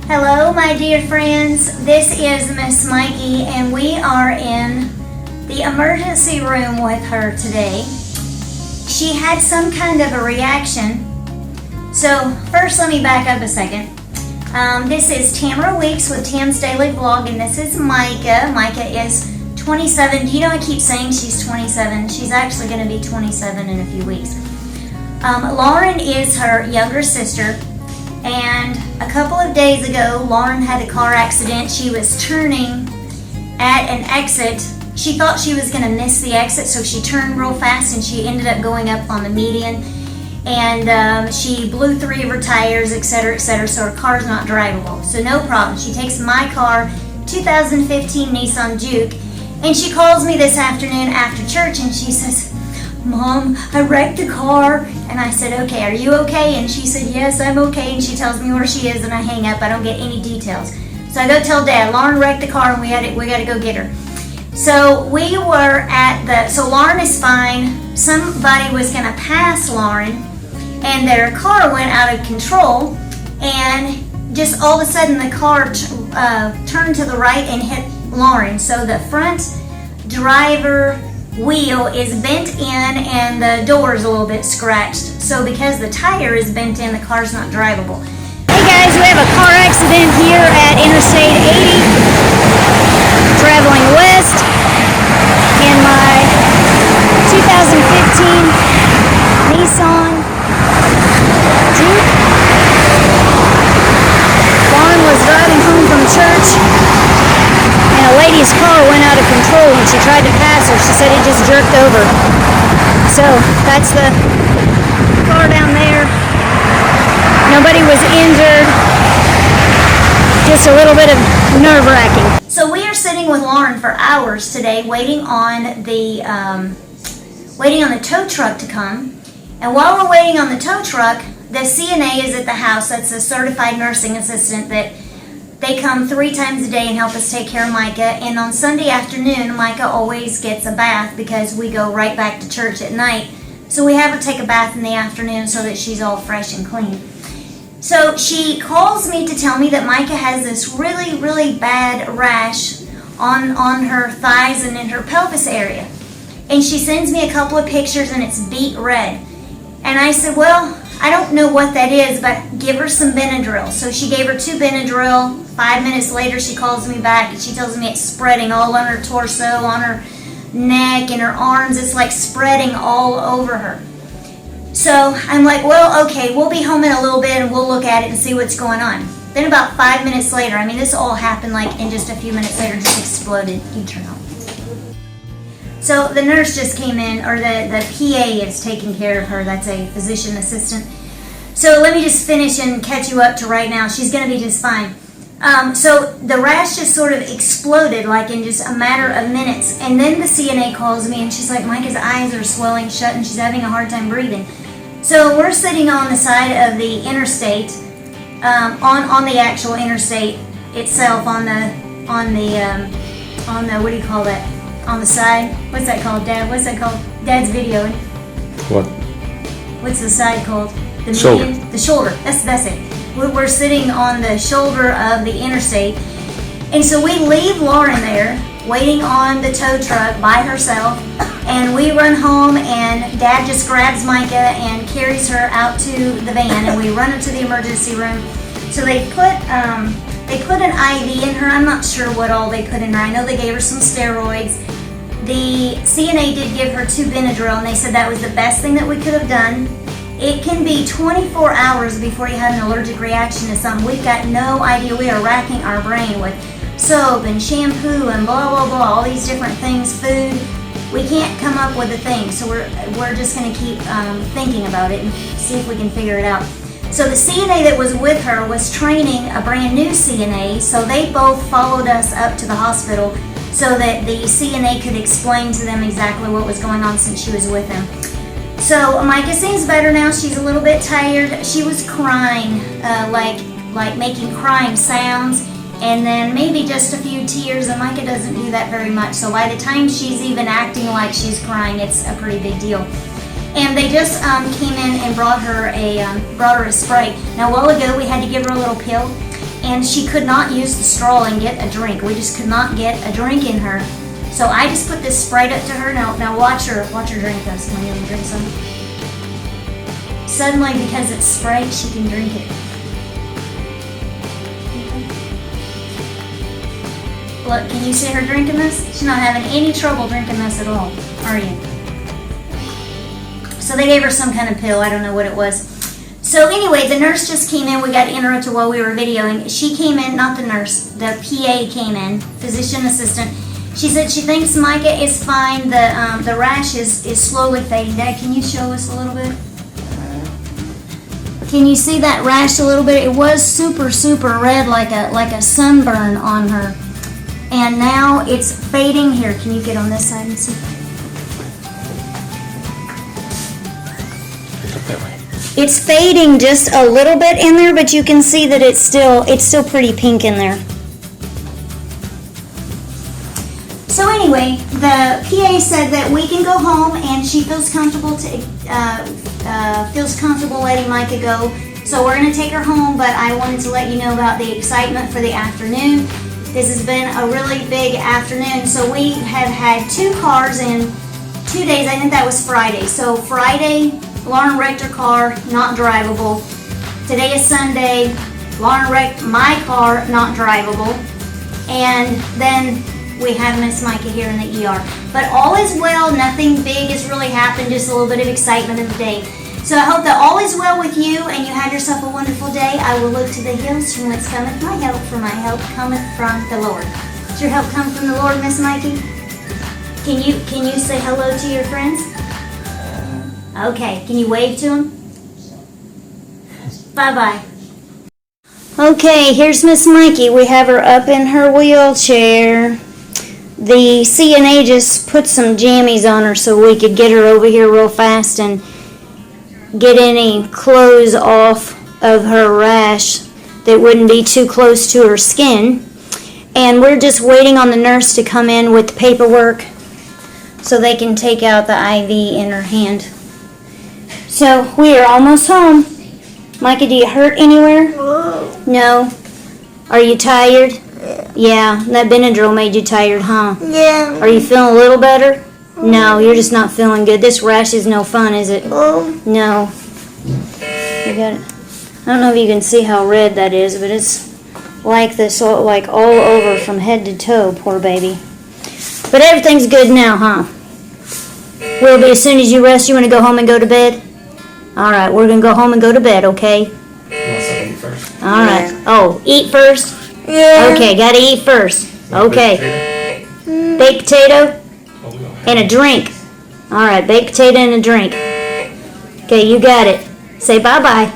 Hello, my dear friends. This is Miss Mikey, and we are in the emergency room with her today. She had some kind of a reaction. So first, let me back up a second. This is Tamera Weeks with Tam's Daily Vlog, and this is Micah. Micah is 27. You know, I keep saying she's 27. She's actually going to be 27 in a few weeks. Lauren is her younger sister. And a couple of days ago, Lauren had a car accident. She was turning at an exit. She thought she was going to miss the exit, so she turned real fast and she ended up going up on the median. And she blew 3 of her tires, etc., etc., so her car's not drivable. So no problem. She takes my car, 2015 Nissan Juke, and she calls me this afternoon after church and she says, "Mom, I wrecked the car." And I said, "Okay, are you okay?" And she said, "Yes, I'm okay." And she tells me where she is, and I hang up. I don't get any details. So I go tell Dad, Lauren wrecked the car and we got to go get her. So we were so Lauren is fine. Somebody was going to pass Lauren and their car went out of control, and just all of a sudden the car turned to the right and hit Lauren. So the front driver wheel is bent in and the door is a little bit scratched. So because the tire is bent in, the car's not drivable. Hey guys, we have a car accident here at Interstate 80, traveling west in my 2015 Nissan Juke. Lauren was driving home from church, and a lady's car went out of control when she tried to pass her. She said it just jerked over. So that's the car down there. Nobody was injured. Just a little bit of nerve-wracking. So we are sitting with Lauren for hours today, waiting on the tow truck to come. And while we're waiting on the tow truck, the CNA is at the house. That's a certified nursing assistant that they come 3 times a day and help us take care of Micah. And on Sunday afternoon, Micah always gets a bath because we go right back to church at night. So we have her take a bath in the afternoon so that she's all fresh and clean. So she calls me to tell me that Micah has this really, really bad rash on her thighs and in her pelvis area. And she sends me a couple of pictures and it's beet red. And I said, well, I don't know what that is, but give her some Benadryl. So she gave her 2 Benadryl. 5 minutes later, she calls me back and she tells me it's spreading all on her torso, on her neck, and her arms. It's like spreading all over her. So I'm like, well, okay, we'll be home in a little bit and we'll look at it and see what's going on. Then about 5 minutes later, I mean, this all happened like in just a few minutes later, just exploded. You turn on. So the nurse just came in, or the PA is taking care of her. That's a physician assistant. So let me just finish and catch you up to right now. She's going to be just fine. So the rash just sort of exploded like in just a matter of minutes. And then the CNA calls me and she's like, Micah's eyes are swelling shut and she's having a hard time breathing. So we're sitting on the side of the interstate, on the actual interstate itself, on the what do you call that? On the side. What's that called, Dad? What's that called? Dad's videoing. What? What's the side called? The shoulder. median? The shoulder. That's it. We're sitting on the shoulder of the interstate. And so we leave Lauren there, waiting on the tow truck by herself. And we run home and Dad just grabs Micah and carries her out to the van. And we run her to the emergency room. So they put an IV in her. I'm not sure what all they put in her. I know they gave her some steroids. The CNA did give her 2 Benadryl, and they said that was the best thing that we could have done. It can be 24 hours before you have an allergic reaction to something. We've got no idea. We are racking our brain with soap and shampoo and blah, blah, blah, all these different things, food. We can't come up with a thing, so we're just going to keep thinking about it and see if we can figure it out. So the CNA that was with her was training a brand new CNA, so they both followed us up to the hospital so that the CNA could explain to them exactly what was going on since she was with them. So Micah seems better now. She's a little bit tired. She was crying, like making crying sounds, and then maybe just a few tears, and Micah doesn't do that very much. So by the time she's even acting like she's crying, it's a pretty big deal. And they just came in and brought her a spray. Now a while ago we had to give her a little pill, and she could not use the straw and get a drink. We just could not get a drink in her. So I just put this Sprite up to her. Now watch her drink this. When you drink some. Suddenly, because it's Sprite, she can drink it. Look, can you see her drinking this? She's not having any trouble drinking this at all, are you? So they gave her some kind of pill. I don't know what it was. So anyway, the nurse just came in. We got interrupted while we were videoing. She came in, not the nurse, the PA came in, physician assistant. She said she thinks Micah is fine. The rash is slowly fading. Dad, can you show us a little bit? Can you see that rash a little bit? It was super, super red, like a sunburn on her. And now it's fading. Here, can you get on this side and see? It's fading just a little bit in there, but you can see that it's still pretty pink in there. So anyway, the PA said that we can go home, and she feels comfortable letting Micah go. So we're gonna take her home, but I wanted to let you know about the excitement for the afternoon. This has been a really big afternoon. So we have had 2 cars in 2 days. I think that was Friday. So Friday, Lauren wrecked her car, not drivable. Today is Sunday. Lauren wrecked my car, not drivable. And then we have Miss Micah here in the ER. But all is well. Nothing big has really happened. Just a little bit of excitement in the day. So I hope that all is well with you and you have yourself a wonderful day. I will look to the hills from whence cometh my help, for my help cometh from the Lord. Does your help come from the Lord, Miss Mikey? Can you say hello to your friends? Okay, can you wave to them? Bye-bye. Okay, here's Miss Mikey. We have her up in her wheelchair. The CNA just put some jammies on her so we could get her over here real fast and get any clothes off of her rash that wouldn't be too close to her skin. And we're just waiting on the nurse to come in with the paperwork so they can take out the IV in her hand. So we are almost home. Micah, do you hurt anywhere? No. Are you tired? Yeah, that Benadryl made you tired, huh? Yeah. Are you feeling a little better? No, you're just not feeling good. This rash is no fun, is it? No. You got it. I don't know if you can see how red that is, but it's like this, like all over from head to toe, poor baby. But everything's good now, huh? Will be as soon as you rest. You want to go home and go to bed? All right, we're going to go home and go to bed, okay? You want something to eat first? All right. Yeah. Oh, eat first? Yeah. Okay, got to eat first. Okay. Baked potato and a drink. All right, baked potato and a drink. Okay, you got it. Say bye-bye.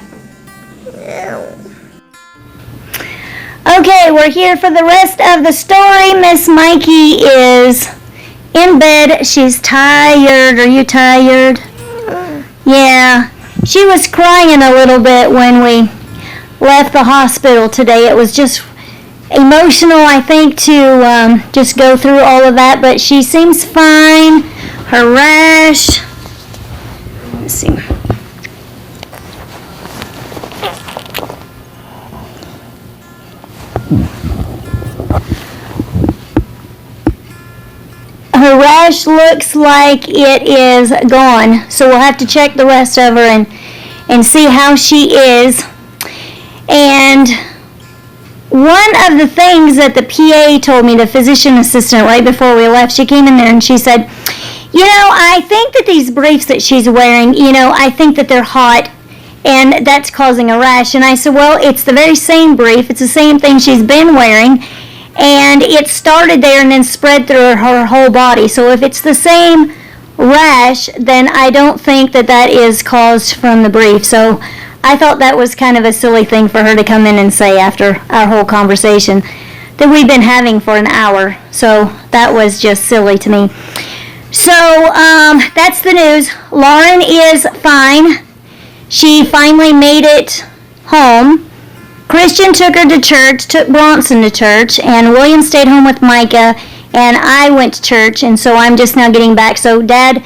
Okay, we're here for the rest of the story. Miss Mikey is in bed. She's tired. Are you tired? Yeah. She was crying a little bit when we left the hospital today. It was just emotional, I think, to just go through all of that, but she seems fine. Her rash, let's see. Her rash looks like it is gone, so we'll have to check the rest of her and see how she is. And one of the things that the PA told me, the physician assistant, right before we left, she came in there and she said, you know, I think that these briefs that she's wearing, you know, I think that they're hot and that's causing a rash. And I said, well, it's the very same brief. It's the same thing she's been wearing. And it started there and then spread through her whole body. So if it's the same rash, then I don't think that that is caused from the brief. So I thought that was kind of a silly thing for her to come in and say after our whole conversation that we've been having for an hour. So that was just silly to me. So that's the news. Lauren is fine. She finally made it home. Christian took her to church, took Bronson to church, and William stayed home with Micah, and I went to church, and so I'm just now getting back. So Dad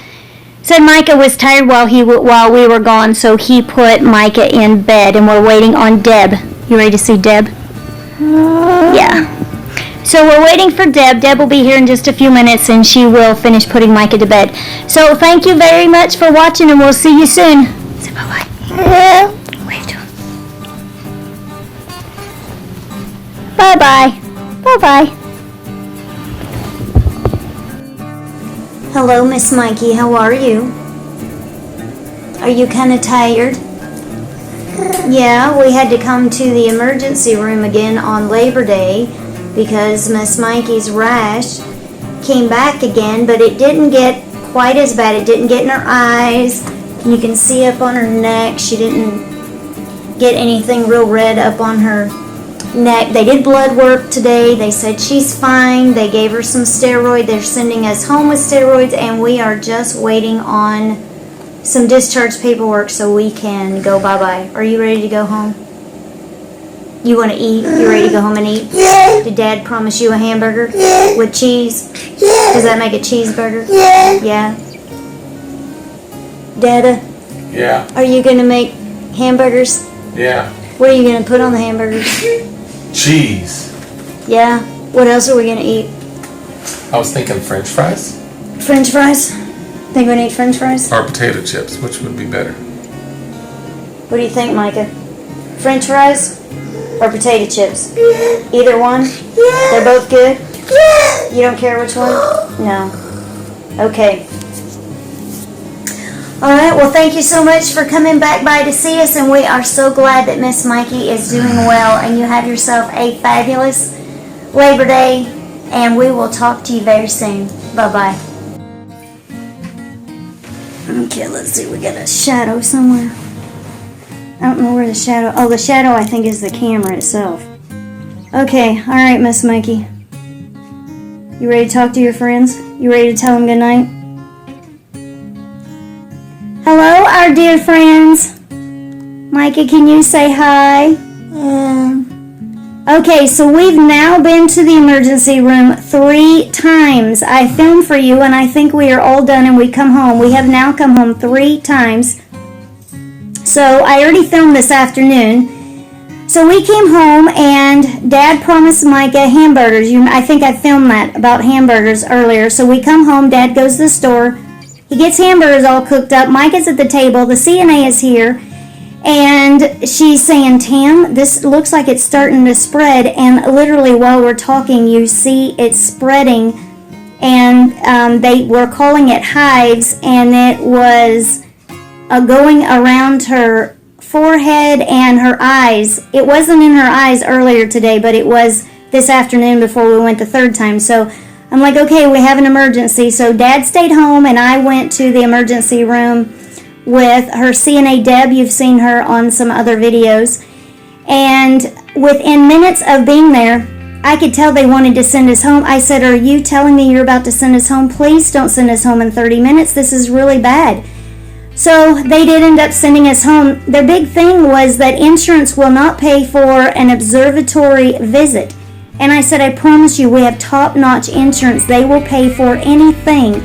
said Micah was tired while we were gone, so he put Micah in bed, and we're waiting on Deb. You ready to see Deb? Yeah. So we're waiting for Deb. Deb will be here in just a few minutes, and she will finish putting Micah to bed. So thank you very much for watching, and we'll see you soon. Say bye-bye. Wave to him. Bye-bye. Bye-bye. Hello, Miss Mikey. How are you? Are you kind of tired? Yeah, we had to come to the emergency room again on Labor Day because Miss Mikey's rash came back again, but it didn't get quite as bad. It didn't get in her eyes. You can see up on her neck. She didn't get anything real red up on her neck. They did blood work today. They said she's fine. They gave her some steroid. They're sending us home with steroids, and we are just waiting on some discharge paperwork so we can go bye-bye. Are you ready to go home? You want to eat? You ready to go home and eat? Yeah. Did Dad promise you a hamburger? Yeah. With cheese? Yeah. Does that make a cheeseburger? Yeah. Yeah. Dada, Yeah. are you going to make hamburgers? Yeah. What are you going to put on the hamburgers? Cheese. Yeah. What else are we going to eat? I was thinking French fries French fries? Think we're going to eat French fries? or potato chips, which would be better. What do you think, Micah? French fries or potato chips? Either one? They're both good? You don't care which one? No. Okay. Alright, well thank you so much for coming back by to see us, and we are so glad that Miss Mikey is doing well, and you have yourself a fabulous Labor Day, and we will talk to you very soon. Bye-bye. Okay, let's see, we got a shadow somewhere. I don't know where the shadow, oh, the shadow I think is the camera itself. Okay, alright, Miss Mikey. You ready to talk to your friends? You ready to tell them good night? Hello, our dear friends. Micah, can you say hi? Okay, so we've now been to the emergency room 3 times. I filmed for you, and I think we are all done, and we come home. We have now come home 3 times. So I already filmed this afternoon. So we came home, and Dad promised Micah hamburgers. I think I filmed that about hamburgers earlier. So we come home, Dad goes to the store. He gets hamburgers all cooked up. Micah's at the table. The CNA is here. And she's saying, Tam, this looks like it's starting to spread. And literally while we're talking, you see it spreading. And they were calling it hives. And it was going around her forehead and her eyes. It wasn't in her eyes earlier today, but it was this afternoon before we went the 3rd time. So I'm like, okay, we have an emergency. So Dad stayed home, and I went to the emergency room with her CNA Deb. You've seen her on some other videos. And within minutes of being there, I could tell they wanted to send us home. I said, are you telling me you're about to send us home? Please don't send us home in 30 minutes. This is really bad. So they did end up sending us home. Their big thing was that insurance will not pay for an observatory visit. And I said, I promise you, we have top-notch insurance. They will pay for anything.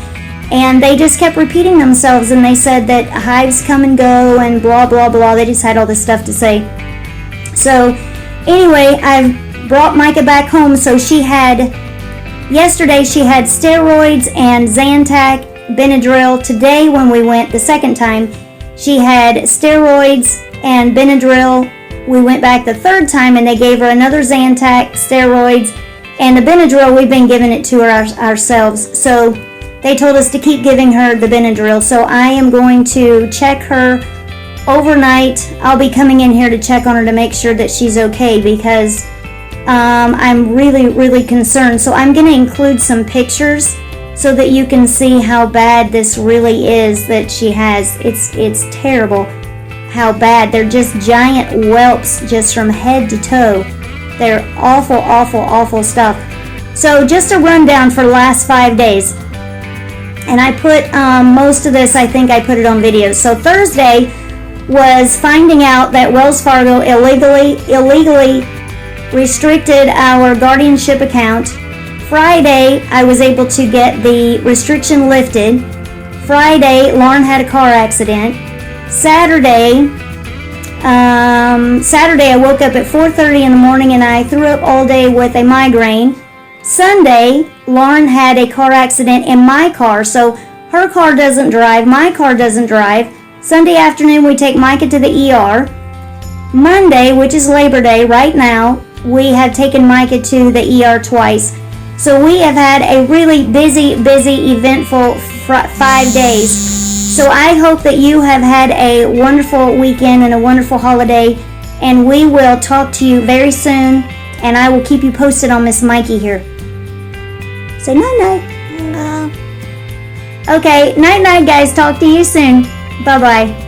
And they just kept repeating themselves, and they said that hives come and go and blah, blah, blah. They just had all this stuff to say. So anyway, I brought Micah back home. So yesterday she had steroids and Zantac, Benadryl. Today when we went the 2nd time, she had steroids and Benadryl. We went back the 3rd time, and they gave her another Zantac, steroids, and the Benadryl, we've been giving it to her ourselves. So they told us to keep giving her the Benadryl. So I am going to check her overnight. I'll be coming in here to check on her to make sure that she's okay, because I'm really, really concerned. So I'm going to include some pictures so that you can see how bad this really is that she has. It's terrible how bad. They're just giant whelps just from head to toe. They're awful, awful, awful stuff. So just a rundown for the last 5 days. And I put most of this, I think I put it on video. So Thursday was finding out that Wells Fargo illegally restricted our guardianship account. Friday, I was able to get the restriction lifted. Friday, Lauren had a car accident. Saturday, Saturday I woke up at 4:30 in the morning and I threw up all day with a migraine. Sunday, Lauren had a car accident in my car, so her car doesn't drive, my car doesn't drive. Sunday afternoon we take Micah to the ER. Monday, which is Labor Day right now, we have taken Micah to the ER twice. So we have had a really busy, eventful 5 days. So I hope that you have had a wonderful weekend and a wonderful holiday, and we will talk to you very soon, and I will keep you posted on Miss Mikey here. Say night-night. Okay, night-night, guys. Talk to you soon. Bye-bye.